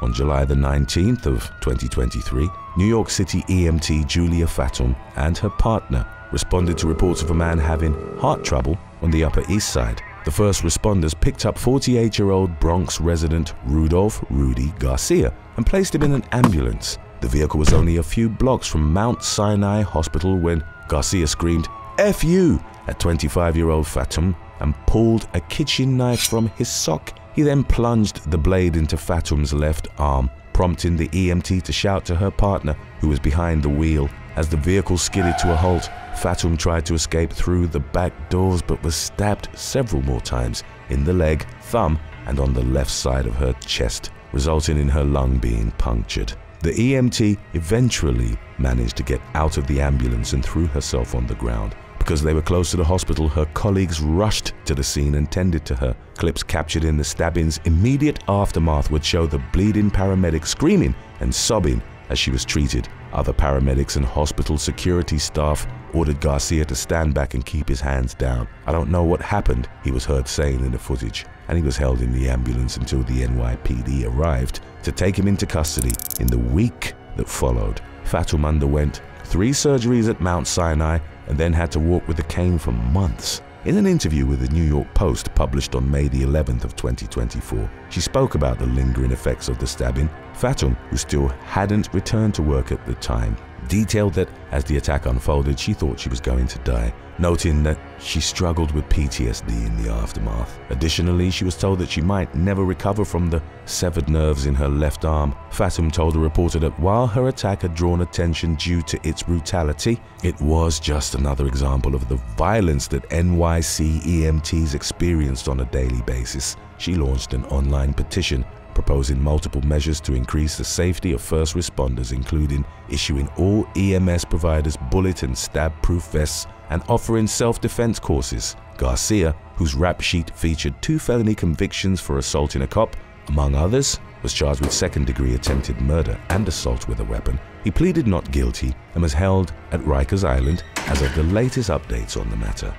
On July the 19th of 2023, New York City EMT Julia Fatum and her partner responded to reports of a man having heart trouble on the Upper East Side. The first responders picked up 48-year-old Bronx resident Rudolph "Rudy" Garcia and placed him in an ambulance. The vehicle was only a few blocks from Mount Sinai Hospital when Garcia screamed, "F you!" at 25-year-old Fatum and pulled a kitchen knife from his sock. He then plunged the blade into Fatum's left arm, prompting the EMT to shout to her partner, who was behind the wheel. As the vehicle skidded to a halt, Fatum tried to escape through the back doors but was stabbed several more times in the leg, thumb, and on the left side of her chest, resulting in her lung being punctured. The EMT eventually managed to get out of the ambulance and threw herself on the ground. Because they were close to the hospital, her colleagues rushed to the scene and tended to her. Clips captured in the stabbing's immediate aftermath would show the bleeding paramedic screaming and sobbing as she was treated. Other paramedics and hospital security staff ordered Garcia to stand back and keep his hands down. "I don't know what happened," he was heard saying in the footage, and he was held in the ambulance until the NYPD arrived to take him into custody. In the week that followed, Fatum underwent 3 surgeries at Mount Sinai and then had to walk with a cane for months. In an interview with the New York Post published on May the 11th of 2024, she spoke about the lingering effects of the stabbing. Fatum, who still hadn't returned to work at the time, detailed that as the attack unfolded, she thought she was going to die, noting that she struggled with PTSD in the aftermath. Additionally, she was told that she might never recover from the severed nerves in her left arm. Fatum told a reporter that while her attack had drawn attention due to its brutality, it was just another example of the violence that NYC EMTs experienced on a daily basis. She launched an online petition proposing multiple measures to increase the safety of first responders, including issuing all EMS providers bullet and stab-proof vests and offering self-defense courses. Garcia, whose rap sheet featured 2 felony convictions for assaulting a cop, among others, was charged with second-degree attempted murder and assault with a weapon. He pleaded not guilty and was held at Rikers Island as of the latest updates on the matter.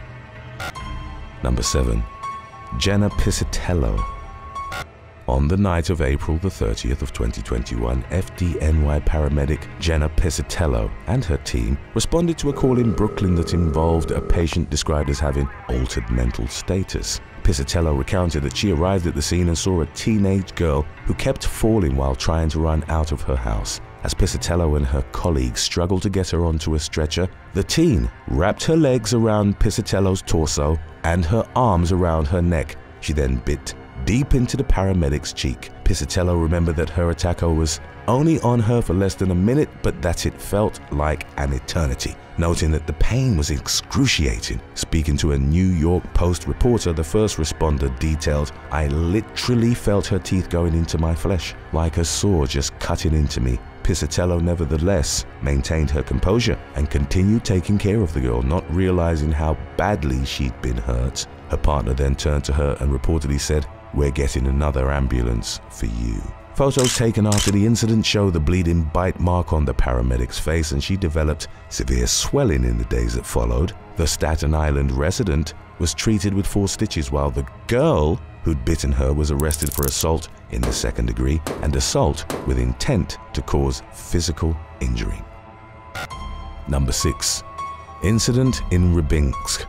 Number 7. Jenna Piscitello. On the night of April the 30th of 2021, FDNY paramedic Jenna Piscitello and her team responded to a call in Brooklyn that involved a patient described as having altered mental status. Piscitello recounted that she arrived at the scene and saw a teenage girl who kept falling while trying to run out of her house. As Piscitello and her colleagues struggled to get her onto a stretcher, the teen wrapped her legs around Piscitello's torso and her arms around her neck. She then bit deep into the paramedic's cheek. Piscitello remembered that her attacker was only on her for less than a minute, but that it felt like an eternity, noting that the pain was excruciating. Speaking to a New York Post reporter, the first responder detailed, "I literally felt her teeth going into my flesh, like a saw just cutting into me." Piscitello nevertheless maintained her composure and continued taking care of the girl, not realizing how badly she'd been hurt. Her partner then turned to her and reportedly said, "We're getting another ambulance for you." Photos taken after the incident show the bleeding bite mark on the paramedic's face, and she developed severe swelling in the days that followed. The Staten Island resident was treated with 4 stitches, while the girl who'd bitten her was arrested for assault in the second degree and assault with intent to cause physical injury. Number 6. Incident in Rybinsk.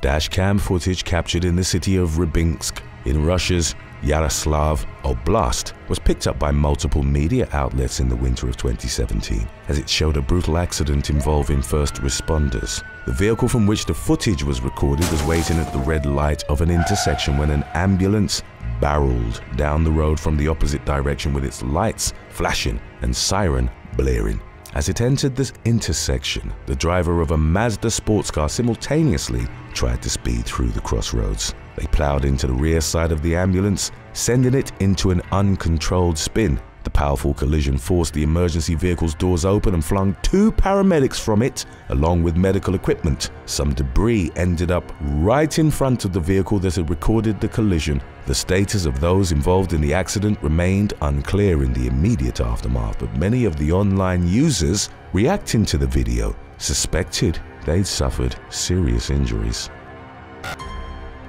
Dashcam footage captured in the city of Rybinsk in Russia's Yaroslav Oblast was picked up by multiple media outlets in the winter of 2017, as it showed a brutal accident involving first responders. The vehicle from which the footage was recorded was waiting at the red light of an intersection when an ambulance barreled down the road from the opposite direction with its lights flashing and siren blaring. As it entered this intersection, the driver of a Mazda sports car simultaneously tried to speed through the crossroads. They plowed into the rear side of the ambulance, sending it into an uncontrolled spin. The powerful collision forced the emergency vehicle's doors open and flung 2 paramedics from it, along with medical equipment. Some debris ended up right in front of the vehicle that had recorded the collision. The status of those involved in the accident remained unclear in the immediate aftermath, but many of the online users reacting to the video suspected they'd suffered serious injuries.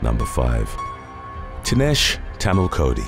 Number 5. Tinesh Tamilkode.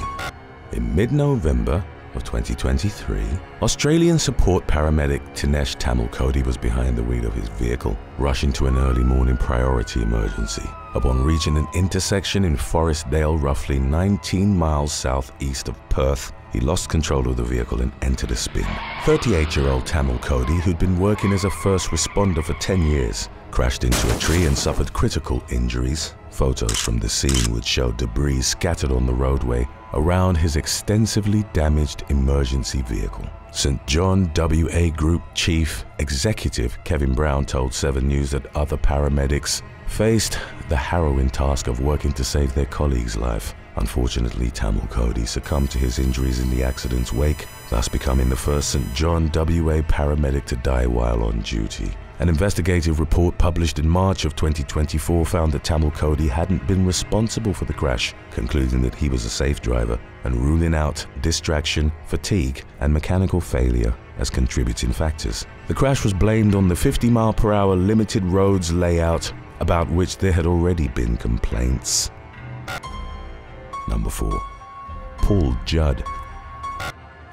In mid-November, of 2023, Australian support paramedic Tinesh Tamil Cody was behind the wheel of his vehicle, rushing to an early morning priority emergency. Upon reaching an intersection in Forestdale, roughly 19 miles southeast of Perth, he lost control of the vehicle and entered a spin. 38-year-old Tamil Cody, who'd been working as a first responder for 10 years, crashed into a tree and suffered critical injuries. Photos from the scene would show debris scattered on the roadway around his extensively damaged emergency vehicle. St. John WA Group Chief Executive Kevin Brown told 7 News that other paramedics faced the harrowing task of working to save their colleague's life. Unfortunately, Tamil Cody succumbed to his injuries in the accident's wake, thus becoming the first St. John WA paramedic to die while on duty. An investigative report published in March of 2024 found that Tamil Cody hadn't been responsible for the crash, concluding that he was a safe driver and ruling out distraction, fatigue, and mechanical failure as contributing factors. The crash was blamed on the 50-mile-per-hour limited roads layout, about which there had already been complaints. Number 4. Paul Judd.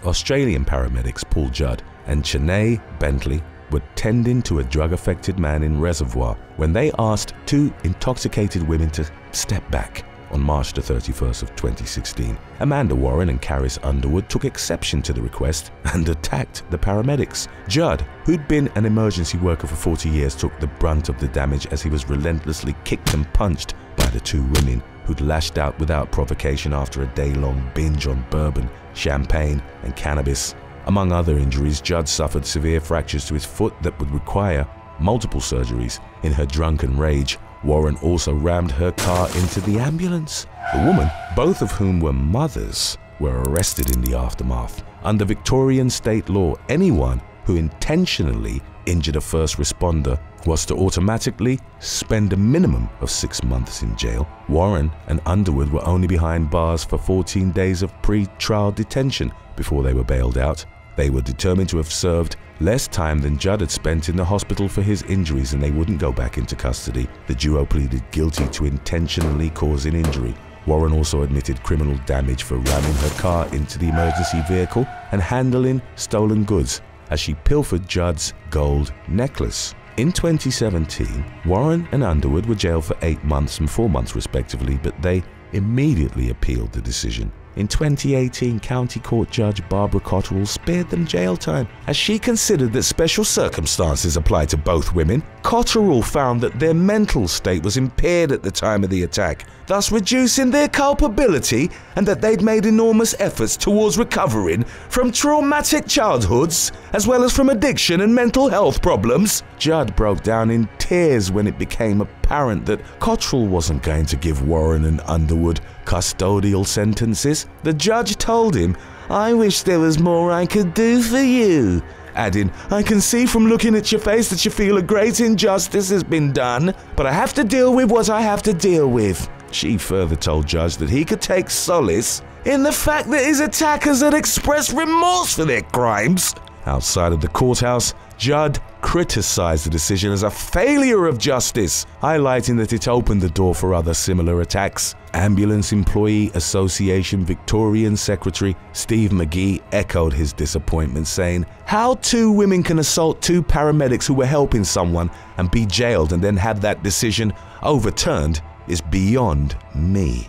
Australian paramedics Paul Judd and Chennai Bentley were tending to a drug-affected man in Reservoir when they asked 2 intoxicated women to step back. On March the 31st of 2016, Amanda Warren and Caris Underwood took exception to the request and attacked the paramedics. Judd, who'd been an emergency worker for 40 years, took the brunt of the damage as he was relentlessly kicked and punched by the 2 women, who'd lashed out without provocation after a day-long binge on bourbon, champagne, and cannabis. Among other injuries, Judd suffered severe fractures to his foot that would require multiple surgeries. In her drunken rage, Warren also rammed her car into the ambulance. The woman, both of whom were mothers, were arrested in the aftermath. Under Victorian state law, anyone who intentionally injured a first responder was to automatically spend a minimum of 6 months in jail. Warren and Underwood were only behind bars for 14 days of pre-trial detention before they were bailed out. They were determined to have served less time than Judd had spent in the hospital for his injuries, and they wouldn't go back into custody. The duo pleaded guilty to intentionally causing injury. Warren also admitted criminal damage for ramming her car into the emergency vehicle and handling stolen goods as she pilfered Judd's gold necklace. In 2017, Warren and Underwood were jailed for 8 months and 4 months respectively, but they immediately appealed the decision. In 2018, County Court Judge Barbara Cotterill spared them jail time as she considered that special circumstances applied to both women. Cotterill found that their mental state was impaired at the time of the attack, thus reducing their culpability, and that they'd made enormous efforts towards recovering from traumatic childhoods as well as from addiction and mental health problems. Judd broke down in tears when it became apparent that Cotterill wasn't going to give Warren and Underwood custodial sentences. The judge told him, "I wish there was more I could do for you," adding, "I can see from looking at your face that you feel a great injustice has been done, but I have to deal with what I have to deal with." She further told Judge that he could take solace in the fact that his attackers had expressed remorse for their crimes. Outside of the courthouse, Judd criticized the decision as a failure of justice, highlighting that it opened the door for other similar attacks. Ambulance Employee Association Victorian Secretary Steve McGee echoed his disappointment, saying, "How 2 women can assault 2 paramedics who were helping someone and be jailed and then have that decision overturned is beyond me."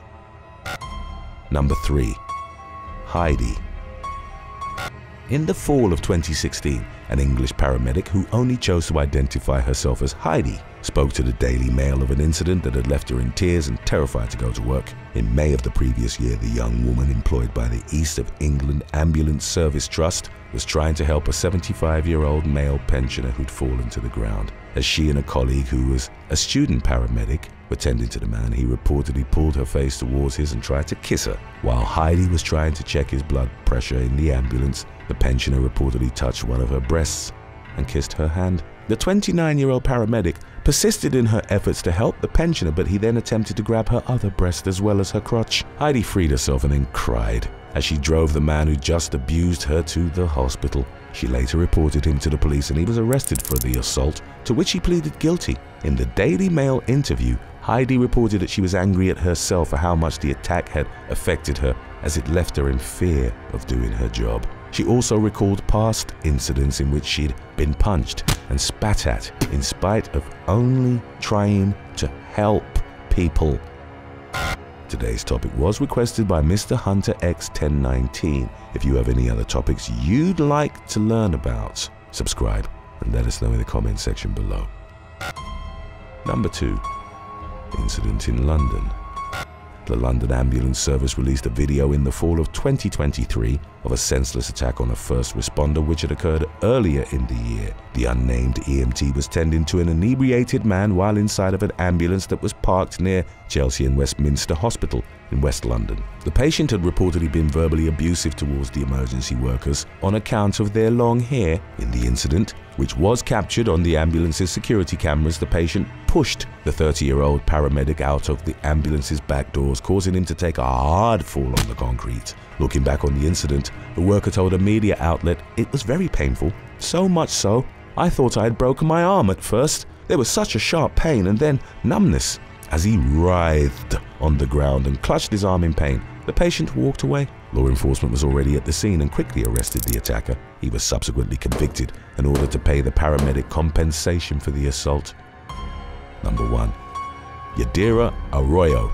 Number 3. Heidi. In the fall of 2016, an English paramedic who only chose to identify herself as Heidi spoke to the Daily Mail of an incident that had left her in tears and terrified to go to work. In May of the previous year, the young woman employed by the East of England Ambulance Service Trust was trying to help a 75-year-old male pensioner who'd fallen to the ground. As she and a colleague who was a student paramedic were tending to the man, he reportedly pulled her face towards his and tried to kiss her. While Heidi was trying to check his blood pressure in the ambulance, the pensioner reportedly touched one of her breasts and kissed her hand. The 29-year-old paramedic persisted in her efforts to help the pensioner, but he then attempted to grab her other breast as well as her crotch. Heidi freed herself and then cried as she drove the man who just abused her to the hospital. She later reported him to the police and he was arrested for the assault, to which he pleaded guilty. In the Daily Mail interview, Heidi reported that she was angry at herself for how much the attack had affected her as it left her in fear of doing her job. She also recalled past incidents in which she'd been punched and spat at in spite of only trying to help people. Today's topic was requested by Mr. Hunter X1019. If you have any other topics you'd like to learn about, subscribe and let us know in the comment section below. Number 2. Incident in London. The London Ambulance Service released a video in the fall of 2023 of a senseless attack on a first responder which had occurred earlier in the year. The unnamed EMT was tending to an inebriated man while inside of an ambulance that was parked near Chelsea and Westminster Hospital in West London. The patient had reportedly been verbally abusive towards the emergency workers on account of their long hair. In the incident, which was captured on the ambulance's security cameras, the patient pushed the 30-year-old paramedic out of the ambulance's back doors, causing him to take a hard fall on the concrete. Looking back on the incident, the worker told a media outlet it was very painful, so much so, I thought I had broken my arm at first. There was such a sharp pain and then numbness. As he writhed on the ground and clutched his arm in pain, the patient walked away. Law enforcement was already at the scene and quickly arrested the attacker. He was subsequently convicted and ordered to pay the paramedic compensation for the assault. Number 1. Yadira Arroyo.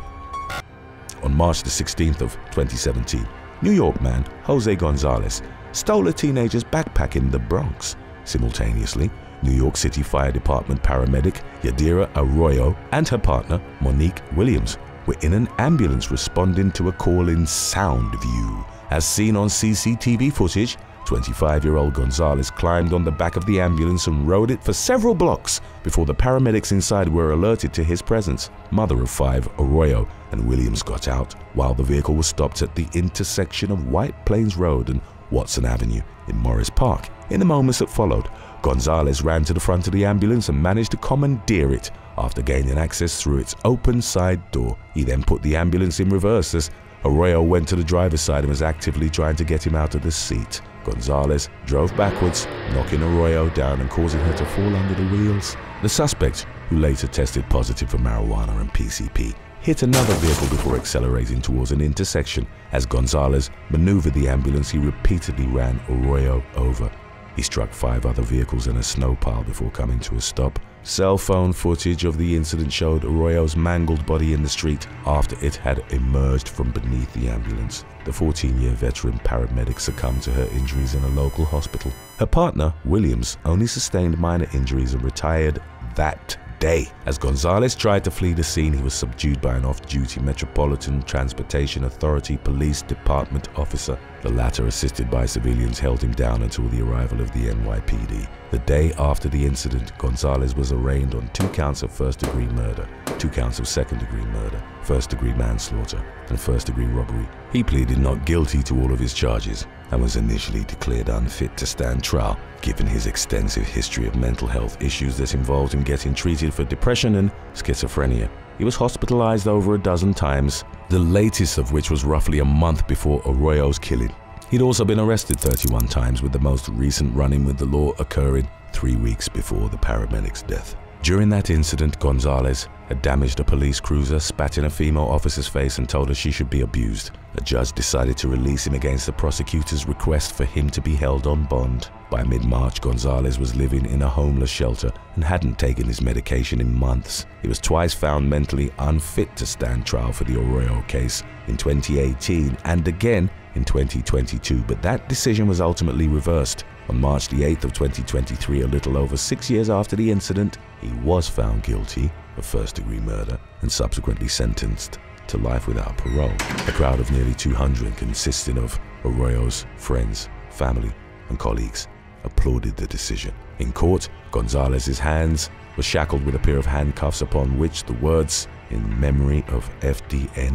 On March the 16th of 2017, New York man Jose Gonzalez stole a teenager's backpack in the Bronx. Simultaneously, New York City Fire Department paramedic Yadira Arroyo and her partner Monique Williams were in an ambulance responding to a call in Soundview. As seen on CCTV footage, 25-year-old Gonzalez climbed on the back of the ambulance and rode it for several blocks before the paramedics inside were alerted to his presence. Mother of 5, Arroyo and Williams got out while the vehicle was stopped at the intersection of White Plains Road and Watson Avenue in Morris Park. In the moments that followed, Gonzalez ran to the front of the ambulance and managed to commandeer it after gaining access through its open side door. He then put the ambulance in reverse as Arroyo went to the driver's side and was actively trying to get him out of the seat. Gonzalez drove backwards, knocking Arroyo down and causing her to fall under the wheels. The suspect, who later tested positive for marijuana and PCP, hit another vehicle before accelerating towards an intersection. As Gonzalez maneuvered the ambulance, he repeatedly ran Arroyo over. He struck 5 other vehicles in a snow pile before coming to a stop. Cell phone footage of the incident showed Arroyo's mangled body in the street after it had emerged from beneath the ambulance. The 14-year veteran paramedic succumbed to her injuries in a local hospital. Her partner, Williams, only sustained minor injuries and retired that day. As Gonzalez tried to flee the scene, he was subdued by an off-duty Metropolitan Transportation Authority Police Department officer. The latter, assisted by civilians, held him down until the arrival of the NYPD. The day after the incident, Gonzalez was arraigned on 2 counts of first-degree murder, 2 counts of second-degree murder, first-degree manslaughter, and first-degree robbery. He pleaded not guilty to all of his charges and was initially declared unfit to stand trial, given his extensive history of mental health issues that involved him getting treated for depression and schizophrenia. He was hospitalized over a dozen times, the latest of which was roughly a month before Arroyo's killing. He'd also been arrested 31 times, with the most recent run-in with the law occurring 3 weeks before the paramedic's death. During that incident, Gonzalez had damaged a police cruiser, spat in a female officer's face and told her she should be abused. A judge decided to release him against the prosecutor's request for him to be held on bond. By mid-March, Gonzalez was living in a homeless shelter and hadn't taken his medication in months. He was twice found mentally unfit to stand trial for the Arroyo case in 2018 and again in 2022, but that decision was ultimately reversed. On March the 8th of 2023, a little over 6 years after the incident, he was found guilty of first-degree murder and subsequently sentenced to life without parole. A crowd of nearly 200, consisting of Arroyo's friends, family, and colleagues, applauded the decision. In court, Gonzalez's hands were shackled with a pair of handcuffs upon which the words "In memory of FDNYEMT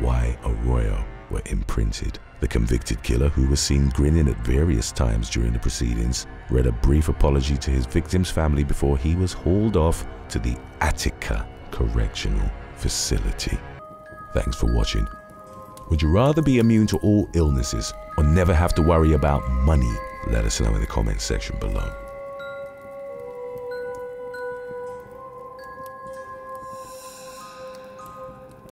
Y Arroyo" were imprinted. The convicted killer, who was seen grinning at various times during the proceedings, read a brief apology to his victim's family before he was hauled off to the Attica Correctional Facility. Thanks for watching. Would you rather be immune to all illnesses or never have to worry about money? Let us know in the comments section below.